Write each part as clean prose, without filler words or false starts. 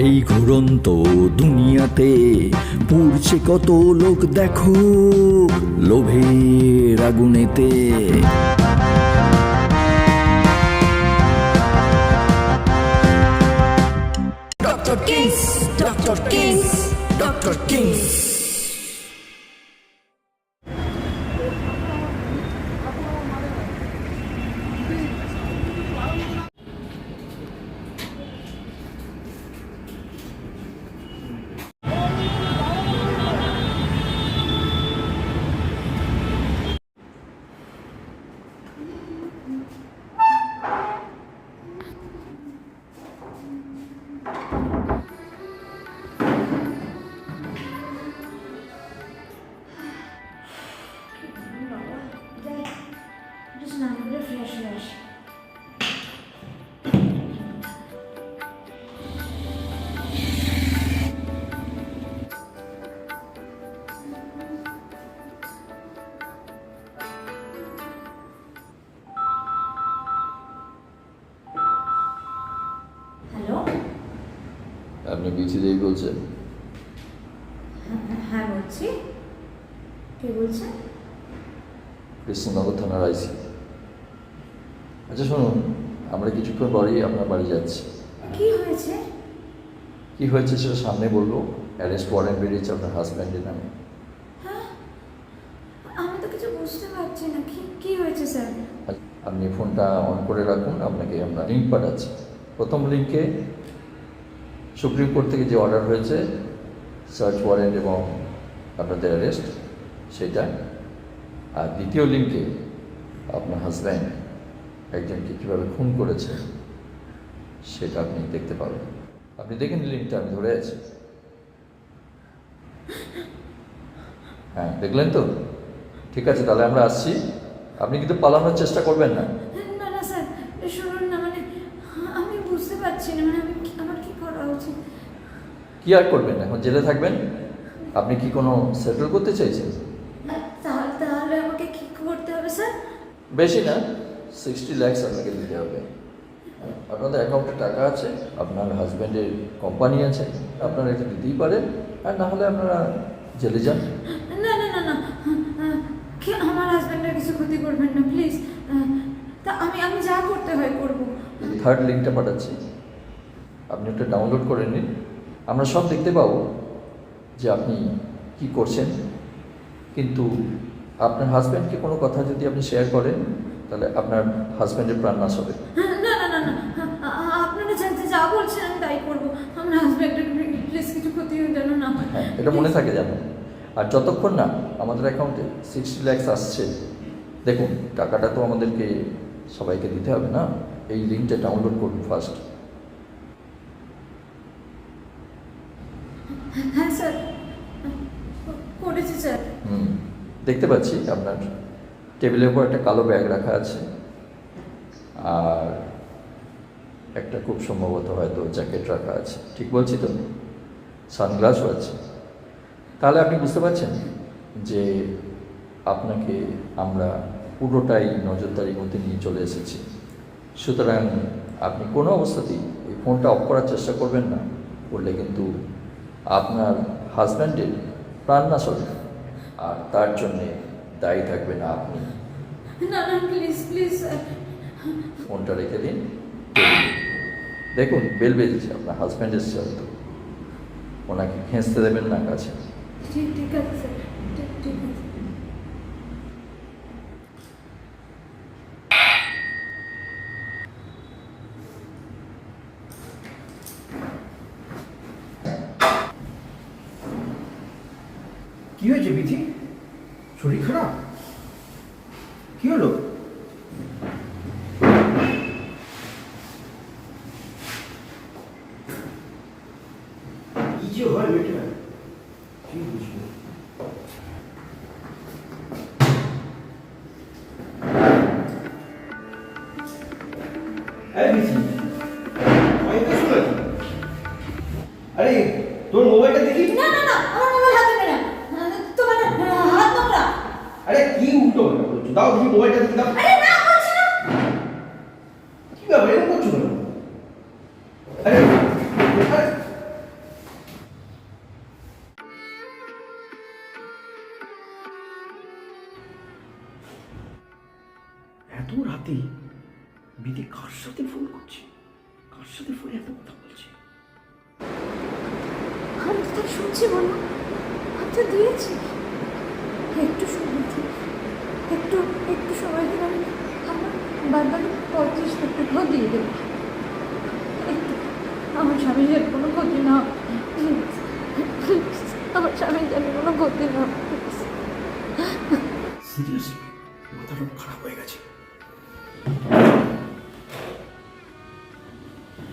এই ঘুরন্ত দুনিয়াতে পুড়ছে কত লোক দেখো লোভের আগুনেতে। Doctor kings, doctor kings, doctor kings. আপনি বিচি দেই বলছেন? হ্যাঁ বলছি। কে বলছেন? কৃষ্ণনগর থানার আইসি। আচ্ছা শুনুন, আমরা কিছুক্ষণ পরেই আপনার বাড়ি যাচ্ছি। কি হয়েছে? কি হয়েছে সেটা সামনে বলবো। অ্যারেস্ট ওয়ারেন্ট বেরিয়েছে আপনার হাজব্যান্ডের নামে। হ্যাঁ, আমি তো কিছু বুঝতে পারছি না। কি হয়েছে স্যার? আপনি ফোনটা অন করে রাখুন, আপনাকে আমরা লিঙ্ক পাঠাচ্ছি। প্রথম লিঙ্কে সুপ্রিম কোর্ট থেকে যে অর্ডার হয়েছে সার্চ ওয়ারেন্ট এবং আপনাদের অ্যারেস্ট সেটা, আর দ্বিতীয় লিঙ্কে আপনার হাজব্যান্ড একজনকে কীভাবে খুন করেছে সেটা আপনি দেখতে পাবেন। আপনি দেখেন লিঙ্কটা, আমি ধরে আছি। হ্যাঁ দেখলেন তো? ঠিক আছে, তাহলে আমরা আসছি। আপনি কিন্তু পালানোর চেষ্টা করবেন না। না না স্যার, শুনুন না, মানে আমি বুঝতে পারছি না, মানে আমার কি করা উচিত? কি আর করবেন? এখন জেলে থাকবেন। আপনি কি কোনো সেটেল করতে চাইছেন? তাহলে আমাকে কি করতে হবে স্যার? বেশি না, 60 lakhs আপনাকে দিতে হবে। আপনাদের অ্যাকাউন্টে টাকা আছে, আপনার হাজব্যান্ডের কোম্পানি আছে, আপনারা এটা দিতেই পারেন। আর না হলে আপনারা জেলে যান। না না না না, কি আমার হাজব্যান্ডের কিছু ক্ষতি করবেন না প্লিজ। তা আমি যা করতে হয় করব। থার্ড লিঙ্কটা পাঠাচ্ছি, আপনি ওটা ডাউনলোড করে নিন। আমরা সব দেখতে পাবো যে আপনি কি করছেন, কিন্তু আপনার হাজব্যান্ডকে কোনো কথা যদি আপনি শেয়ার করেন তাহলে আপনার হাজব্যান্ডের প্রাণ নাশ হবে। না না না না, আপনারা যা বলছেন আমি তাই করবো। আমার হাজব্যান্ডের প্লিজ কিছু ক্ষতি যেন না হয়। হ্যাঁ, এটা মনে থাকে যেন। আর যতক্ষণ না আমাদের অ্যাকাউন্টে 60 lakhs আসছে, দেখুন টাকাটা তো আমাদেরকে সবাইকে দিতে হবে না। এই লিঙ্কটা ডাউনলোড করুন ফার্স্ট। হ্যাঁ স্যার, করেছি স্যার। দেখতে পাচ্ছি আপনার টেবিলের উপর একটা কালো ব্যাগ রাখা আছে, আর একটা খুব সম্ভবত হয়তো জ্যাকেট রাখা আছে। ঠিক বলছি তো? সানগ্লাসও আছে। তাহলে আপনি বুঝতে পারছেন যে আপনাকে আমরা পুরোটাই নজরদারির মধ্যে নিয়ে চলে এসেছি। সুতরাং আপনি কোনো অবস্থাতেই ওই ফোনটা অফ করার চেষ্টা করবেন না, করলে কিন্তু আপনার হাজব্যান্ডের প্রাণ নাশ হবে, আর তার জন্যে দায়ী থাকবেন না আপনি। না না প্লিজ প্লিজ স্যার। ফোনটা রেখে দিন। দেখুন বেল বেজেছে, আপনার হাজব্যান্ড এসছে হয়তো, ওনাকে খেঁচতে দেবেন না কাছে। ঠিক আছে স্যার, ঠিক আছে। কি হয়েছে বিথি? শরীর খারাপ? কি হলো? কি যে হয় বেটা, কি বুঝবো? আরে তোর মোবাইলটা দেখি। না না না, আমার মোবাইল হাতে নেবে না। তোমার হাত নোংরা। আরে কি উল্টো বলছো? দাও দেখি মোবাইলটা দেখি, দাও। আরে না বলছি না। কি ব্যাপার, এরকম করছো কেন? আরে আরে এত রাতে বিধি কার সাথে ফোন করছে, কার সাথে ফোনে এত কথা বলছে? আমি তো তাই শুনছি, বলো আমি তো দিয়েছি। একটু সময় দিন, একটু একটু সময় দিন, আমি আমার বারবারই 35 লাখ টাকাও দিয়ে দেবো। একটু আমার স্বামীর যেন কোনো ক্ষতি না হয়, প্লিজ প্লিজ, আমার স্বামীর যেন কোনো ক্ষতি না হয়, প্লিজ। সিরিয়াসলি মাথাটা খারাপ হয়ে গেছে।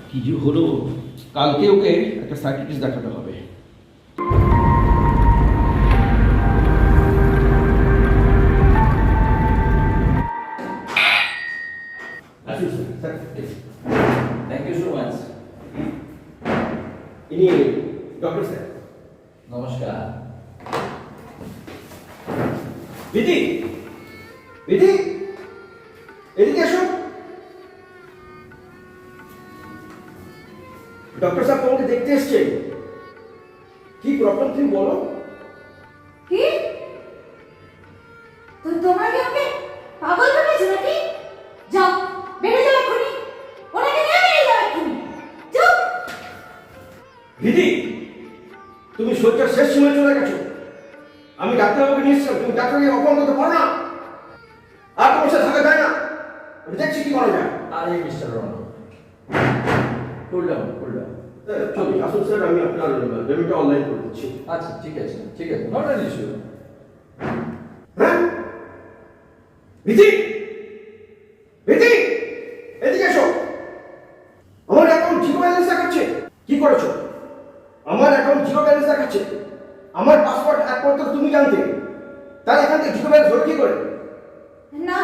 কি যে হলো, কালকে ওকে একটা সাইকিয়াট্রিস্ট দেখাতে হবে। আসুন sir, thank you so much. ইনি ডক্টর স্যার। নমস্কার। বিধি, বিধি, এদিকে এসো। ডক্টর সাহেব তোমাকে দেখতে এসছে। কি প্রবলেম তুমি বলো। কি তো তোমার কি ওকে পাগল ভেবেছো নাকি? যাও বেড়ে যাও এক্ষুনি, ওনাকে নিয়ে বেরিয়ে যাও এক্ষুনি, চুপ। বিধি, তুমি শয্যার শেষ সীমায় চলে গেছো। আমি ডাক্তারবাবুকে নিয়ে এসেছিলাম, তুমি ডাক্তারকে অপমান করতে পারো না। আর তোমার সাথে থাকা যায় না। আমি দেখছি কি করা যায়। আরে mister Ronak, cool down, cool down. চলি আসুন স্যার, আমি আপনার পেমেন্টটা অনলাইন করে দিচ্ছি। আচ্ছা ঠিক আছে, ঠিক আছে, নট অ্যান ইস্যু। হ্যাঁ বিধি, বিধি, এদিকে এসো। আমার অ্যাকাউন্ট জিরো ব্যালেন্স দেখাচ্ছে। কি করেছো? আমার অ্যাকাউন্ট জিরো ব্যালেন্স দেখাচ্ছে। আমার পাসওয়ার্ড একমাত্র তুমি জানতে, তাহলে এখান থেকে জিরো ব্যালেন্স হলো কি করে? না,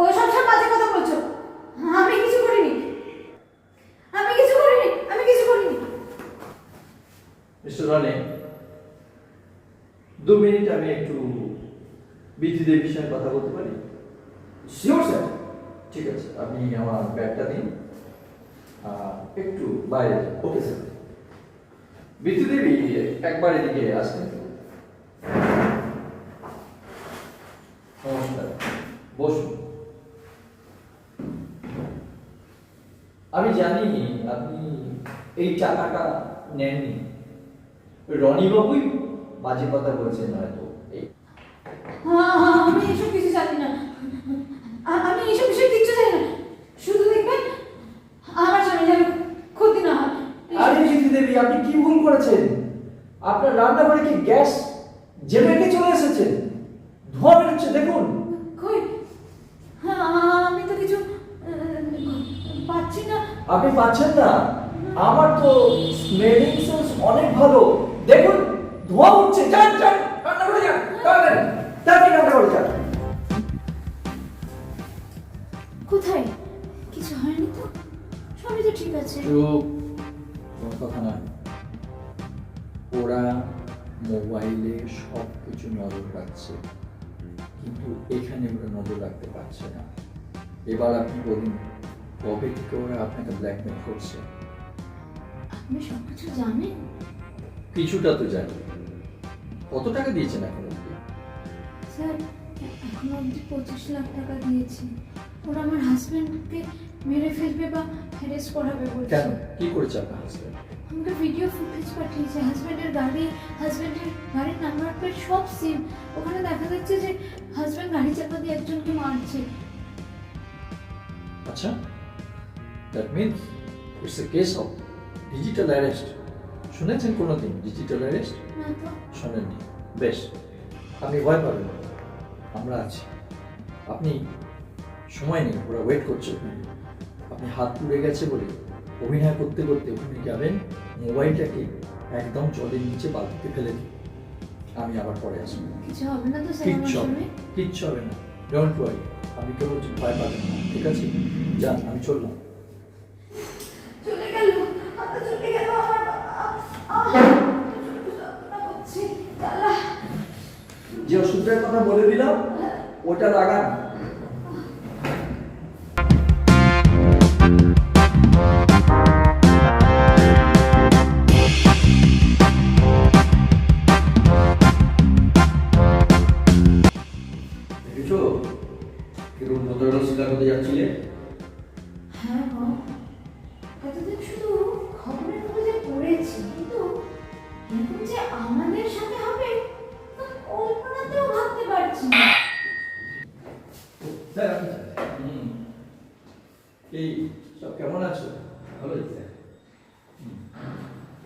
ও সব সব বাজে কথা বলছো। আমি কিছু করিনি, আমি কিছু করিনি, আমি কিছু করিনি। মিস্টার রনে, 2 মিনিট আমি একটু বিধিদের বিষয়ে কথা বলতে পারি? Sure sir. ঠিক আছে, আপনি আমার ব্যাগটা দিন, একটু বাইরে। Okay sir. বিদ্যুৎ দেবী, একবার এদিকে আসবেন। নমস্কার, বসুন। আমি জানি আপনি এই টাকাটা নেননি। রনি বাবুই বাজে কথা বলছেন হয়তো। আমি এসব কিছু জানি না, আমি এসব বিষয়ে কিচ্ছু জানি না। শুধু দেখবেন আমার স্বামী যেন ক্ষতি না হয়। আরে বিদ্যুৎ দেবী, আপনি কি ভুল করেছেন? আপনার রান্নাঘরে কি গ্যাস জেলে রেখে চলে এসেছেন? ধোঁয়া বেরোচ্ছে, দেখুন। কই, আমি তো কিছু পাচ্ছি না। আপনি পাচ্ছেন না? আমার তো স্মেলিং সেন্স অনেক ভালো। দেখুন, ধোঁয়া উঠছে। যান যান, রান্না করে যান, তাড়াতাড়ি রান্না করে যান। কোথায়? কিছু হয়নি তো? সবই তো ঠিক আছে। চুপ, কোনো কথা নয়। ওরা মোবাইলে সব কিছু নজর রাখছে, কিন্তু এখানে ওরা নজর রাখতে পারছে না। এবার আপনি বলুন, কবে থেকে ওরা আপনাকে ব্ল্যাকমেল করছে? আপনি সব কিছু জানেন? কিছুটা তো জানি। কত টাকা দিয়েছেন এখন অব্দি? স্যার, এখন অবধি 25 লাখ টাকা দিয়েছি। ওরা আমার হাজবেন্ডকে মেরে ফেলবে বা হ্যারেস করাবে কেন? বলছে। কি করেছে আপনার হাজবেন্ড? আমাকে ভিডিও ফুটেজ পাঠিয়েছে, হাজবেন্ডের গাড়ির নাম্বার প্লেট সব সেম। ওখানে দেখা যাচ্ছে যে হাজবেন্ড গাড়ি চাপা দিয়ে একজনকে মারছে। আচ্ছা, that means it's a case of digital arrest. শুনেছেন কোনোদিন ডিজিটাল অ্যারেস্ট? না তো। শোনেননি? বেশ, আপনি ভয় পাবেন না, আমরা আছি। আপনি সময় নেই, ওরা ওয়েট করছে ওখানে। আপনি হাত পুড়ে গেছে বলে অভিনয় করতে করতে ওখানে যাবেন, মোবাইলটাকে একদম জলের নিচে বালতিতে ফেলে দিন। আমি আবার পরে আসবো। কিছু হবে না তো স্যার আমার কিচ্ছু হবে সঙ্গে? না, কিচ্ছু হবে না, ডোন্ট ওয়ারি। আপনি কেবল ভয় পাবেন না, ঠিক আছে? যান, আমি চললাম। চলে গেল, হাতটা চলে গেল আমার। করছি আল্লাহ। যে ওষুধটার কথা বলে দিলাম ওটা লাগান। দেখেছো কিরকম ভদ্রতা স্বীকার করতে স্যার আমি হুম। এই সব কেমন আছো? ভালো sir.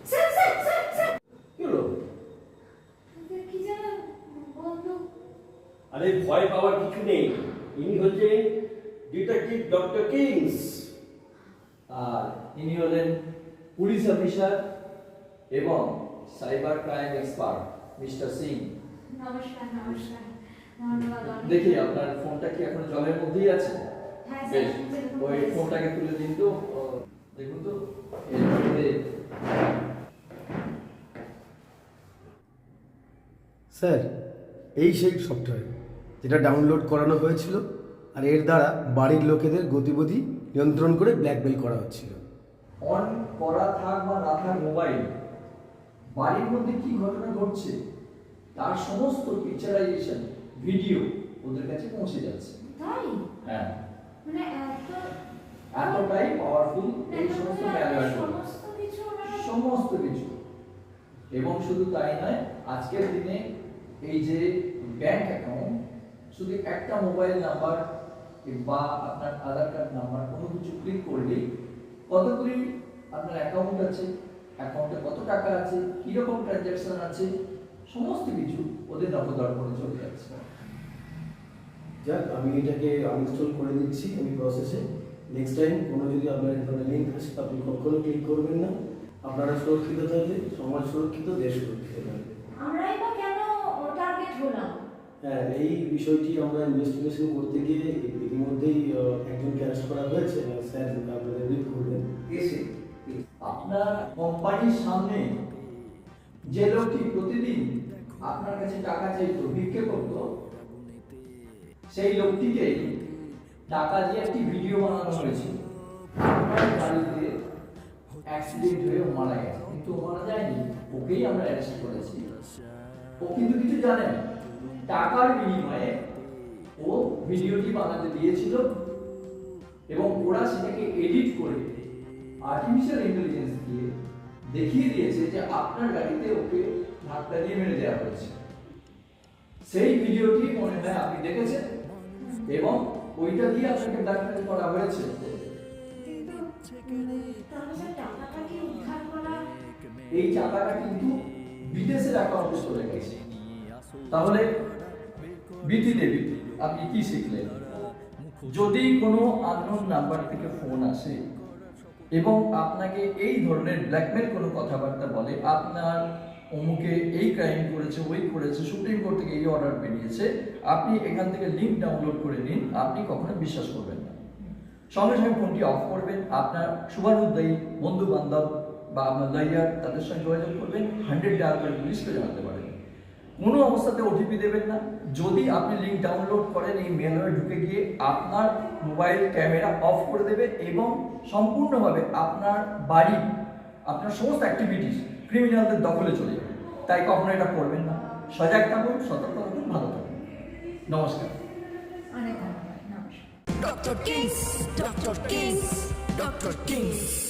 Sir sir sir sir কি হলো? কি যেন বন্ধু আরে ভয় পাওয়ার কিছু নেই, ইনি হচ্ছে ডিটেকটিভ ডক্টর কিংস। আর ইনি হলেন পুলিশ অফিসার এবং cyber crime expert mister Singh. নমস্কার নমস্কার ধন্যবাদ অনেক। দেখি আপনার ফোনটা কি এখন জলের মধ্যেই আছে? হ্যাঁ স্যার বেশ, যেরকম ওই বলেছেন। ফোনটাকে তুলে দিন তো। দেখুন তো এর মধ্যে স্যার, এই সেই সফটওয়্যার যেটা ডাউনলোড করানো হয়েছিল, আর এর দ্বারা বাড়ির লোকেদের গতিবিধি নিয়ন্ত্রণ করে ব্ল্যাকমেল করা হচ্ছিল। অন করা থাক বা না থাক মোবাইল, বাড়ির মধ্যে কি ঘটনা ঘটছে তার সমস্ত পিকচারাইজেশন ভিডিও ওদের কাছে পৌঁছে যাচ্ছে। তাই হ্যাঁ, মানে এত এতটাই পাওয়ারফুল এই সমস্ত ম্যালওয়্যার, সমস্ত কিছু ওনারা সমস্ত কিছু। এবং শুধু তাই নয়, আজকের দিনে এই যে ব্যাংক অ্যাকাউন্ট, শুধু একটা মোবাইল নাম্বার বা আপনার আধার কার্ড নাম্বার কোনো কিছু ক্লিক করলেই কতগুলি আপনার অ্যাকাউন্ট আছে, অ্যাকাউন্টে কত টাকা আছে, কীরকম ট্রানজ্যাকশন আছে, সমস্ত কিছু ওদের নজরদারি করে চলে যাচ্ছে। যাক, আমি এটাকে আনইনস্টল করে দিচ্ছি আমি প্রসেসে। নেক্সট টাইম কোনো যদি আপনার এই ধরনের লিঙ্ক আসে আপনি কখনো ক্লিক করবেন না। আপনারা সুরক্ষিত থাকবে, সমাজ সুরক্ষিত, দেশ সুরক্ষিত থাকবে। আমরাই বা কেন টার্গেট হলাম? হ্যাঁ, এই বিষয়টি আমরা ইনভেস্টিগেশন করতে গিয়ে ইতিমধ্যেই একজনকে অ্যারেস্ট করা হয়েছে। স্যার আপনাদের রিড করবেন। এসে আপনার কোম্পানির সামনে যে লোকটি প্রতিদিন আপনার কাছে টাকা চাইতো, ভিক্ষে করতো, সেই লোকটিকে টাকা দিয়ে একটি ভিডিও বানানো হয়েছিল। আপনার বাড়িতে অ্যাক্সিডেন্ট হয়ে ও মারা গেছে, কিন্তু ও মারা যায়নি, ওকেই আমরা অ্যারেস্ট করেছি। ও কিন্তু কিছু জানে না, টাকার বিনিময়ে ও ভিডিওটি বানাতে দিয়েছিল এবং ওরা সেটাকে এডিট করে আর্টিফিশিয়াল ইন্টেলিজেন্স দিয়ে দেখিয়ে দিয়েছে যে আপনার গাড়িতে ওকে ধাক্কা দিয়ে মেরে দেওয়া হয়েছে। সেই ভিডিওটি মনে হয় আপনি দেখেছেন এবং ওইটা দিয়ে আপনাকে ব্ল্যাকমেল করা হয়েছে। কিন্তু তাহলে স্যার টাকাটা কি উদ্ধার করা? এই টাকাটা কিন্তু বিদেশের অ্যাকাউন্টে চলে গেছে। তাহলে বিটি দেবী, আপনি কি শিখলেন? যদি কোনো আননোন নাম্বার থেকে ফোন আসে এবং আপনাকে এই ধরনের ব্ল্যাকমেল কোনো কথাবার্তা বলে, আপনার অমুকে এই ক্রাইম করেছে, ওই করেছে, সুপ্রিম কোর্ট থেকে এই অর্ডার বেরিয়েছে, আপনি এখান থেকে লিঙ্ক ডাউনলোড করে নিন, আপনি কখনো বিশ্বাস করবেন না। সঙ্গে সঙ্গে ফোনটি অফ করবেন, আপনার শুভানুদ্দায়ী বন্ধু বান্ধব বা আপনার লয়ার তাদের সঙ্গে যোগাযোগ করবেন, 100 ডায়াল করে পুলিশকে জানাতে পারেন। কোনো অবস্থাতে ওটিপি দেবেন না। যদি আপনি লিঙ্ক ডাউনলোড করেন, এই মেলওয়্যার ঢুকে গিয়ে আপনার মোবাইল ক্যামেরা অফ করে দেবে এবং সম্পূর্ণভাবে আপনার বাড়ি, আপনার সমস্ত অ্যাক্টিভিটিস ক্রিমিনালদের দখলে চলে যাবে। তাই কখনো এটা করবেন না। সজাগ থাকুন, সতর্ক থাকুন, ভালো থাকুন। নমস্কার। অনেক ধন্যবাদ, নমস্কার। Dr. Kings, Dr. Kings, Dr. Kings.